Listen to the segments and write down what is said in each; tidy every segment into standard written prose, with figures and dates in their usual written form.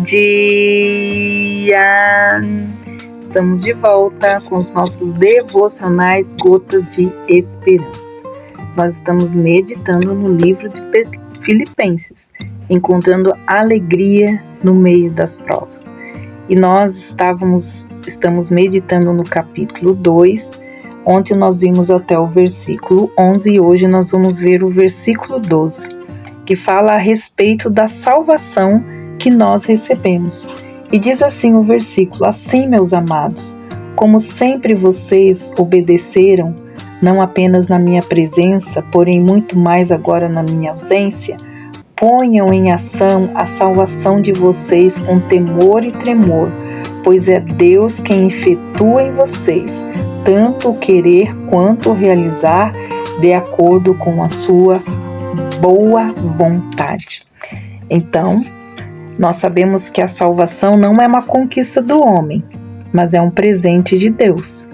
dia! Estamos de volta com os nossos devocionais Gotas de Esperança. Nós estamos meditando no livro de Filipenses, encontrando alegria no meio das provas. E nós estamos meditando no capítulo 2, ontem nós vimos até o versículo 11 e hoje nós vamos ver o versículo 12, que fala a respeito da salvação que nós recebemos. E diz assim o versículo: assim, meus amados, como sempre vocês obedeceram, não apenas na minha presença, porém muito mais agora na minha ausência, ponham em ação a salvação de vocês com temor e tremor, pois é Deus quem efetua em vocês tanto o querer quanto o realizar, de acordo com a sua boa vontade. Então, nós sabemos que a salvação não é uma conquista do homem, mas é um presente de Deus.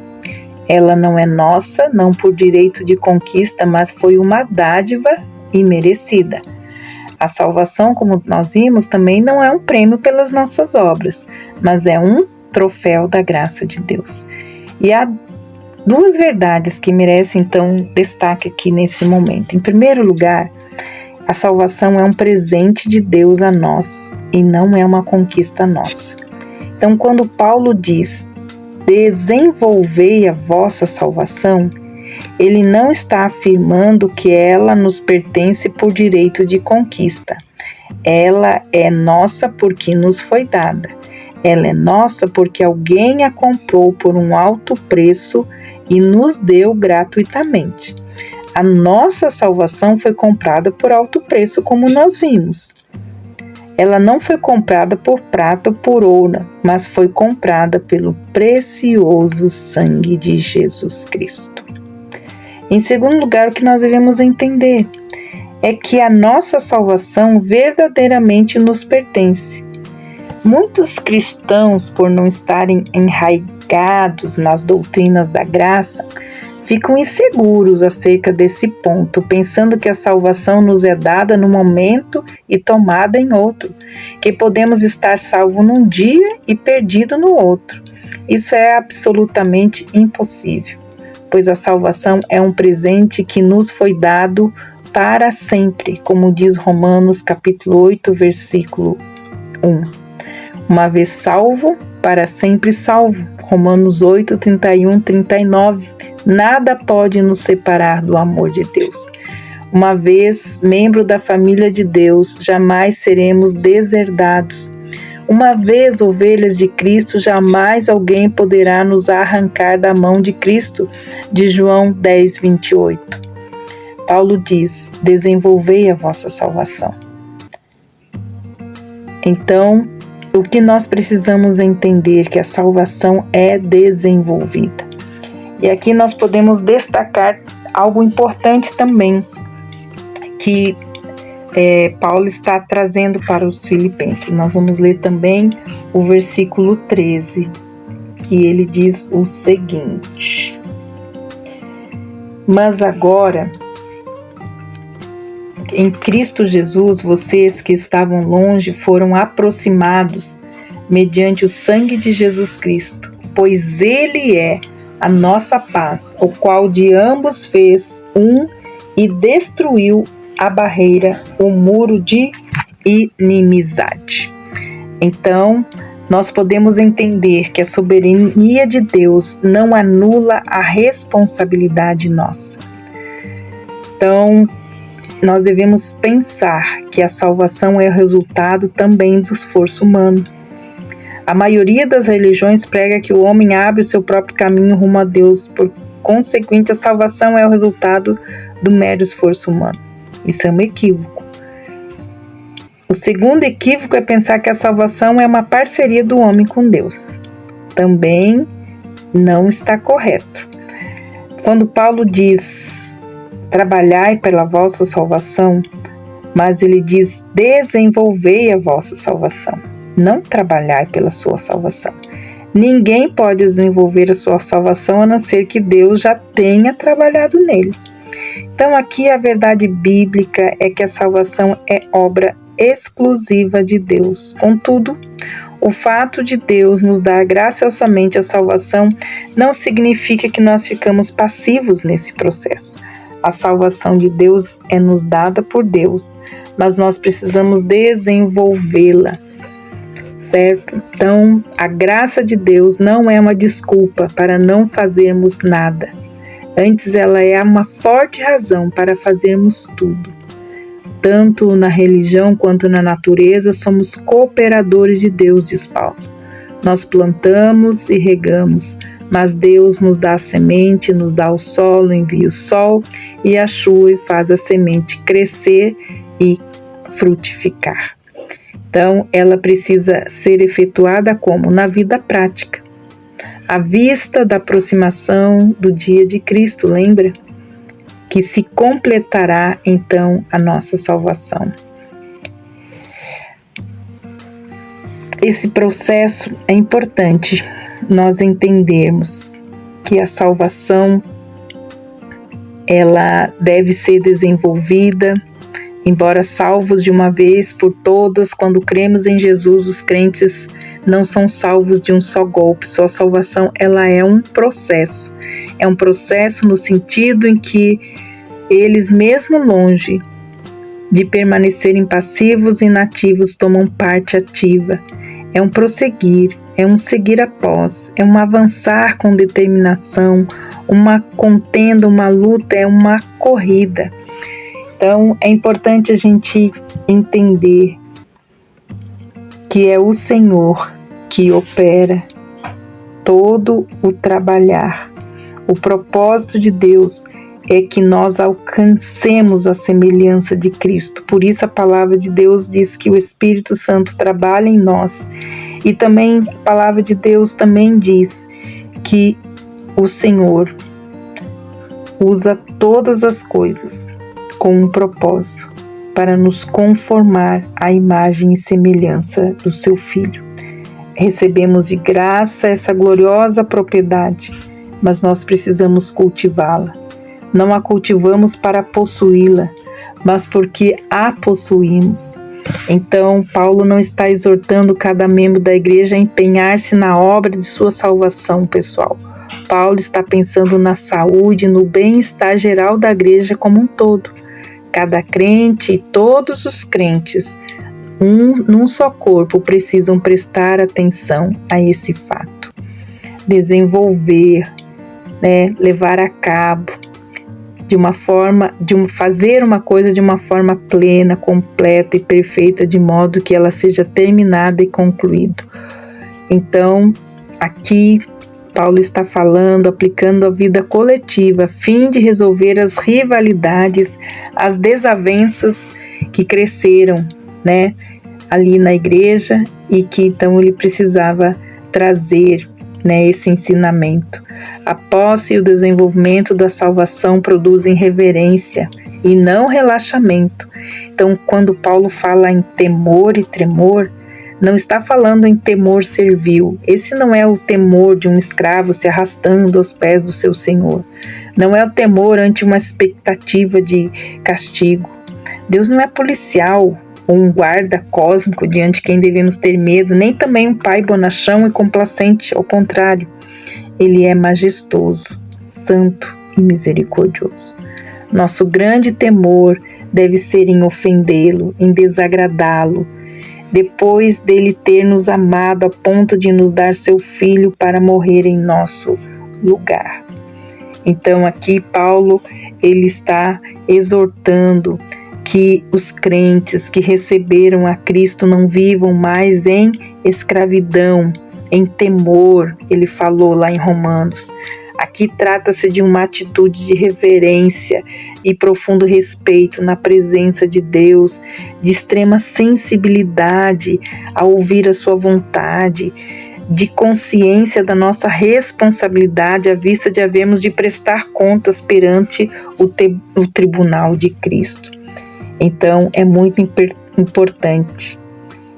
Ela não é nossa, não por direito de conquista, mas foi uma dádiva imerecida. A salvação, como nós vimos, também não é um prêmio pelas nossas obras, mas é um troféu da graça de Deus. E há duas verdades que merecem, então, destaque aqui nesse momento. Em primeiro lugar, a salvação é um presente de Deus a nós e não é uma conquista nossa. Então, quando Paulo diz, desenvolvei a vossa salvação, ele não está afirmando que ela nos pertence por direito de conquista. Ela é nossa porque nos foi dada. Ela é nossa porque alguém a comprou por um alto preço e nos deu gratuitamente. A nossa salvação foi comprada por alto preço, como nós vimos. Ela não foi comprada por prata ou por ouro, mas foi comprada pelo precioso sangue de Jesus Cristo. Em segundo lugar, o que nós devemos entender é que a nossa salvação verdadeiramente nos pertence. Muitos cristãos, por não estarem enraigados nas doutrinas da graça, ficam inseguros acerca desse ponto, pensando que a salvação nos é dada num momento e tomada em outro, que podemos estar salvos num dia e perdido no outro. Isso é absolutamente impossível, pois a salvação é um presente que nos foi dado para sempre, como diz Romanos capítulo 8, versículo 1. Uma vez salvo, para sempre salvo. Romanos 8, 31, 39. Nada pode nos separar do amor de Deus. Uma vez membro da família de Deus, jamais seremos deserdados. Uma vez ovelhas de Cristo, jamais alguém poderá nos arrancar da mão de Cristo. De João 10, 28. Paulo diz, desenvolvei a vossa salvação. Então, o que nós precisamos entender que a salvação é desenvolvida. E aqui nós podemos destacar algo importante também, que Paulo está trazendo para os filipenses. Nós vamos ler também o versículo 13, que ele diz o seguinte: mas agora, em Cristo Jesus, vocês que estavam longe foram aproximados mediante o sangue de Jesus Cristo, pois Ele é a nossa paz, o qual de ambos fez um e destruiu a barreira, o muro de inimizade. Então, nós podemos entender que a soberania de Deus não anula a responsabilidade nossa. Então, nós devemos pensar que a salvação é o resultado também do esforço humano. A maioria das religiões prega que o homem abre o seu próprio caminho rumo a Deus, por consequente, a salvação é o resultado do mero esforço humano. Isso é um equívoco. O segundo equívoco é pensar que a salvação é uma parceria do homem com Deus. Também não está correto. Quando Paulo diz, trabalhai pela vossa salvação, mas ele diz, desenvolvei a vossa salvação. Não trabalhar pela sua salvação. Ninguém pode desenvolver a sua salvação a não ser que Deus já tenha trabalhado nele. Então aqui a verdade bíblica é que a salvação é obra exclusiva de Deus. Contudo, o fato de Deus nos dar graciosamente a salvação não significa que nós ficamos passivos nesse processo. A salvação de Deus é nos dada por Deus, mas nós precisamos desenvolvê-la, certo? Então, a graça de Deus não é uma desculpa para não fazermos nada. Antes, ela é uma forte razão para fazermos tudo. Tanto na religião quanto na natureza, somos cooperadores de Deus, diz Paulo. Nós plantamos e regamos, mas Deus nos dá a semente, nos dá o solo, envia o sol e a chuva e faz a semente crescer e frutificar. Então, ela precisa ser efetuada como? Na vida prática. À vista da aproximação do dia de Cristo, lembra? Que se completará então a nossa salvação. Esse processo é importante nós entendermos que a salvação ela deve ser desenvolvida, embora salvos de uma vez por todas. Quando cremos em Jesus, os crentes não são salvos de um só golpe. Sua salvação ela é um processo. É um processo no sentido em que eles, mesmo longe de permanecerem passivos e inativos, tomam parte ativa. É um prosseguir, é um seguir após, é um avançar com determinação, uma contenda, uma luta, é uma corrida. Então, é importante a gente entender que é o Senhor que opera todo o trabalhar. O propósito de Deus é que nós alcancemos a semelhança de Cristo. Por isso a palavra de Deus diz que o Espírito Santo trabalha em nós. E também a palavra de Deus também diz que o Senhor usa todas as coisas com um propósito, para nos conformar à imagem e semelhança do seu Filho. Recebemos de graça essa gloriosa propriedade, mas nós precisamos cultivá-la. Não a cultivamos para possuí-la, mas porque a possuímos. Então, Paulo não está exortando cada membro da igreja a empenhar-se na obra de sua salvação pessoal. Paulo está pensando na saúde e no bem-estar geral da igreja como um todo. Cada crente e todos os crentes, num só corpo, precisam prestar atenção a esse fato. Desenvolver, levar a cabo, fazer uma coisa de uma forma plena, completa e perfeita, de modo que ela seja terminada e concluída. Então, aqui Paulo está falando, aplicando a vida coletiva, a fim de resolver as rivalidades, as desavenças que cresceram, ali na igreja, e que então ele precisava trazer, esse ensinamento. A posse e o desenvolvimento da salvação produzem reverência e não relaxamento. Então, quando Paulo fala em temor e tremor, não está falando em temor servil. Esse não é o temor de um escravo se arrastando aos pés do seu senhor. Não é o temor ante uma expectativa de castigo. Deus não é policial ou um guarda cósmico diante de quem devemos ter medo, nem também um pai bonachão e complacente, ao contrário. Ele é majestoso, santo e misericordioso. Nosso grande temor deve ser em ofendê-lo, em desagradá-lo, depois dele ter nos amado a ponto de nos dar seu Filho para morrer em nosso lugar. Então aqui Paulo, ele está exortando que os crentes que receberam a Cristo não vivam mais em escravidão, em temor, ele falou lá em Romanos. Aqui trata-se de uma atitude de reverência e profundo respeito na presença de Deus, de extrema sensibilidade a ouvir a sua vontade, de consciência da nossa responsabilidade à vista de havermos de prestar contas perante o tribunal de Cristo. Então, é muito importante,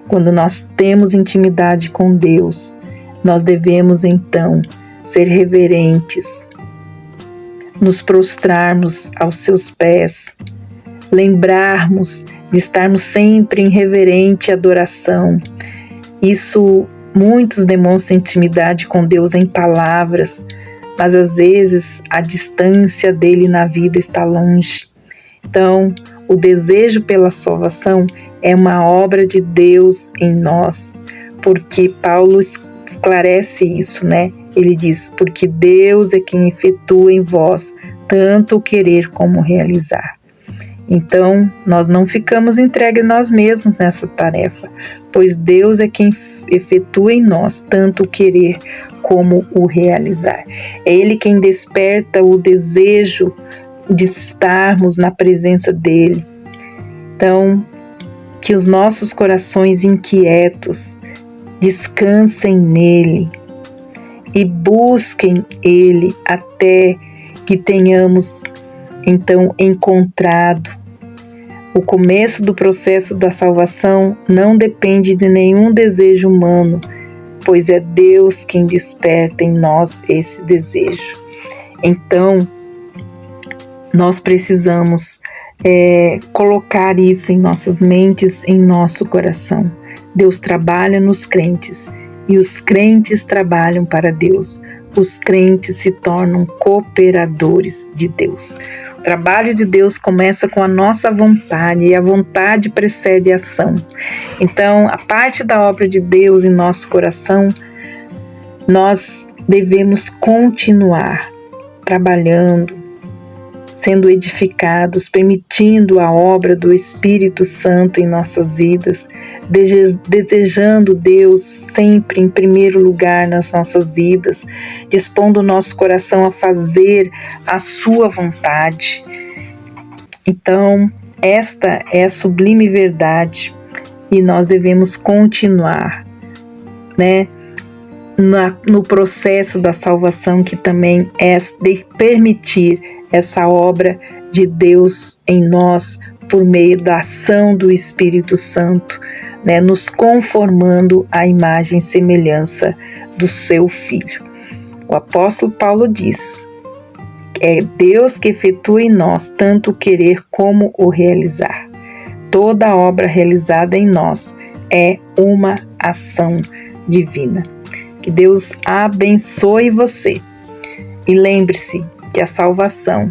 quando nós temos intimidade com Deus, nós devemos então ser reverentes, nos prostrarmos aos seus pés, lembrarmos de estarmos sempre em reverente adoração. Isso, muitos demonstram intimidade com Deus em palavras, mas às vezes a distância dele na vida está longe. Então, o desejo pela salvação é uma obra de Deus em nós, porque Paulo esclarece isso, né? Ele diz, porque Deus é quem efetua em vós tanto o querer como o realizar. Então, nós não ficamos entregues a nós mesmos nessa tarefa, pois Deus é quem efetua em nós tanto o querer como o realizar. É Ele quem desperta o desejo de estarmos na presença dEle. Então, que os nossos corações inquietos descansem nele e busquem Ele até que tenhamos então encontrado. O começo do processo da salvação não depende de nenhum desejo humano, pois é Deus quem desperta em nós esse desejo. Então, nós precisamos colocar isso em nossas mentes, em nosso coração. Deus trabalha nos crentes e os crentes trabalham para Deus. Os crentes se tornam cooperadores de Deus. O trabalho de Deus começa com a nossa vontade e a vontade precede a ação. Então, a parte da obra de Deus em nosso coração, nós devemos continuar trabalhando, sendo edificados, permitindo a obra do Espírito Santo em nossas vidas, desejando Deus sempre em primeiro lugar nas nossas vidas, dispondo o nosso coração a fazer a sua vontade. Então, esta é a sublime verdade e nós devemos continuar, né? No processo da salvação, que também é de permitir essa obra de Deus em nós por meio da ação do Espírito Santo, né, nos conformando à imagem e semelhança do seu Filho. O apóstolo Paulo diz: é Deus que efetua em nós tanto o querer como o realizar. Toda obra realizada em nós é uma ação divina. Que Deus abençoe você. E lembre-se que a salvação,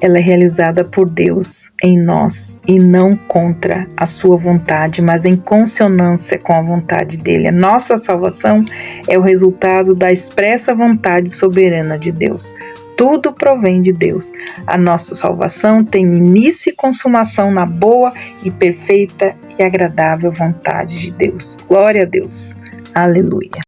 ela é realizada por Deus em nós e não contra a sua vontade, mas em consonância com a vontade dele. A nossa salvação é o resultado da expressa vontade soberana de Deus. Tudo provém de Deus. A nossa salvação tem início e consumação na boa e perfeita e agradável vontade de Deus. Glória a Deus. Aleluia.